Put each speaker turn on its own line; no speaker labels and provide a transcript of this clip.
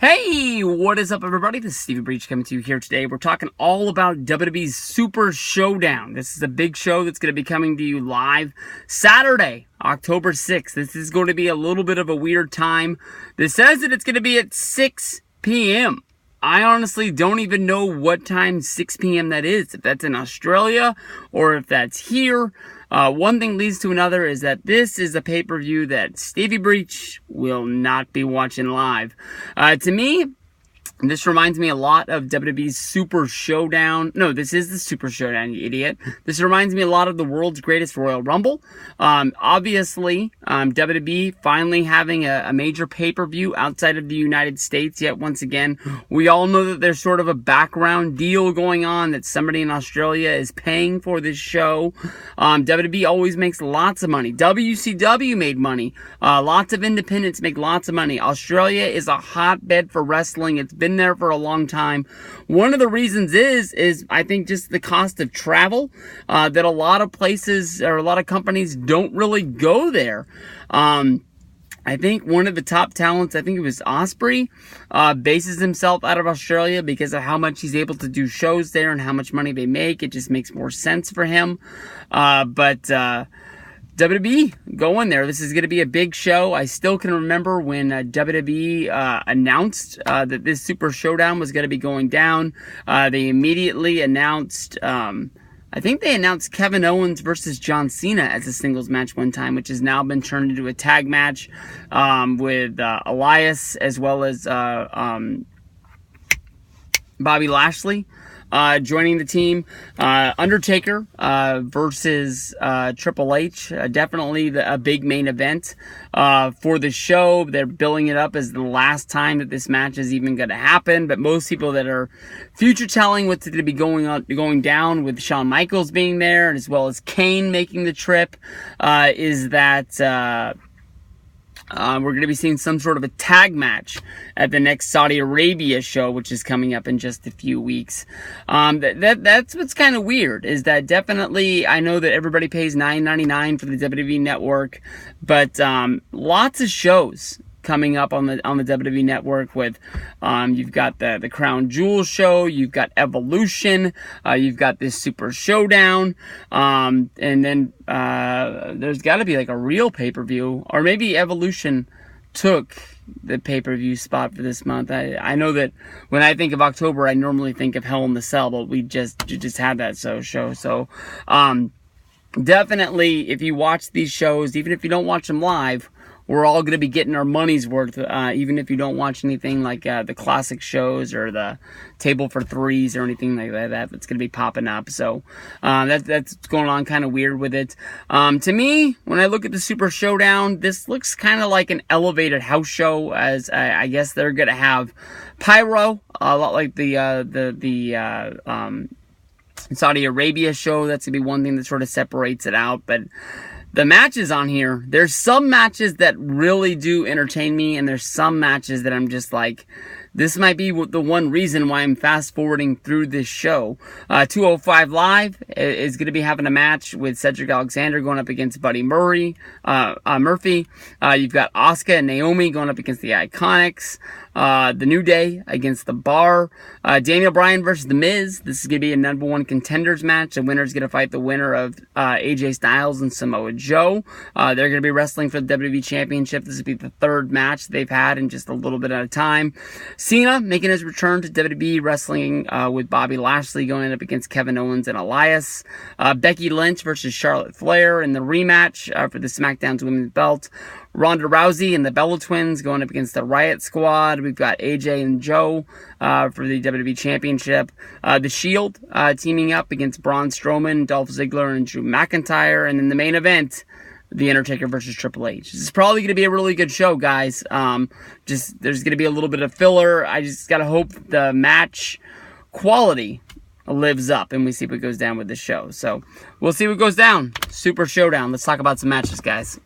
Hey, what is up, everybody? This is Stevie Breach coming to you here today. We're talking all about WWE's Super Showdown. This is a big show that's going to be coming to you live Saturday, October 6th. This is going to be a little bit of a weird time. This says that it's going to be at 6 p.m. I honestly don't even know what time 6 p.m. that is, if that's in Australia or if that's here. One thing leads to another is that this is a pay-per-view that Stevie Breach will not be watching live. To me, this reminds me a lot of WWE's Super Showdown. No, this is the Super Showdown, you idiot. This reminds me a lot of the World's Greatest Royal Rumble. Obviously, WWE finally having a major pay-per-view outside of the United States. Yet once again, we all know that there's sort of a background deal going on that somebody in Australia is paying for this show. WWE always makes lots of money. WCW made money. Lots of independents make lots of money. Australia is a hotbed for wrestling. It's been there for a long time. One of the reasons is I think just the cost of travel, that a lot of places or a lot of companies don't really go there. I think one of the top talents, I think it was Osprey, bases himself out of Australia because of how much he's able to do shows there and how much money they make. It just makes more sense for him. WWE, go in there. This is going to be a big show. I still can remember when WWE announced that this Super Showdown was going to be going down. They immediately announced, I think they announced Kevin Owens versus John Cena as a singles match one time, which has now been turned into a tag match with Elias as well as Bobby Lashley. Joining the team, Undertaker versus Triple H, definitely a big main event for the show. They're billing it up as the last time that this match is even going to happen, but most people that are future telling what's going to be going down with Shawn Michaels being there, as well as Kane making the trip, is that we're going to be seeing some sort of a tag match at the next Saudi Arabia show, which is coming up in just a few weeks. That's what's kind of weird, is that definitely, I know that everybody pays $9.99 for the WWE Network, but lots of shows coming up on the WWE Network with, you've got the Crown Jewel show, you've got Evolution, you've got this Super Showdown, and then there's got to be like a real pay-per-view, or maybe Evolution took the pay-per-view spot for this month. I know that when I think of October, I normally think of Hell in the Cell, but we just had that show. So definitely, if you watch these shows, even if you don't watch them live, we're all going to be getting our money's worth, even if you don't watch anything like the classic shows or the Table for Threes or anything like that. That's going to be popping up. So that's going on kind of weird with it. To me, when I look at the Super Showdown, this looks kind of like an elevated house show, as I guess they're going to have pyro, a lot like the Saudi Arabia show. That's going to be one thing that sort of separates it out, but the matches on here, there's some matches that really do entertain me, and there's some matches that I'm just like, this might be the one reason why I'm fast forwarding through this show. 205 Live is going to be having a match with Cedric Alexander going up against Buddy Murphy. You've got Asuka and Naomi going up against the Iconics. The New Day against the Bar. Daniel Bryan versus The Miz. This is going to be a number one contenders match. The winner is going to fight the winner of AJ Styles and Samoa Joe. They're going to be wrestling for the WWE Championship. This will be the third match they've had in just a little bit at a time. Cena making his return to WWE, wrestling with Bobby Lashley going up against Kevin Owens and Elias. Becky Lynch versus Charlotte Flair in the rematch for the Smackdown's Women's Belt. Ronda Rousey and the Bella Twins going up against the Riot Squad. We've got AJ and Joe for the WWE Championship. The Shield teaming up against Braun Strowman, Dolph Ziggler, and Drew McIntyre. And in the main event, The Undertaker versus Triple H. This is probably going to be a really good show, guys. There's going to be a little bit of filler. I just got to hope the match quality lives up and we see what goes down with the show. So we'll see what goes down. Super Showdown. Let's talk about some matches, guys.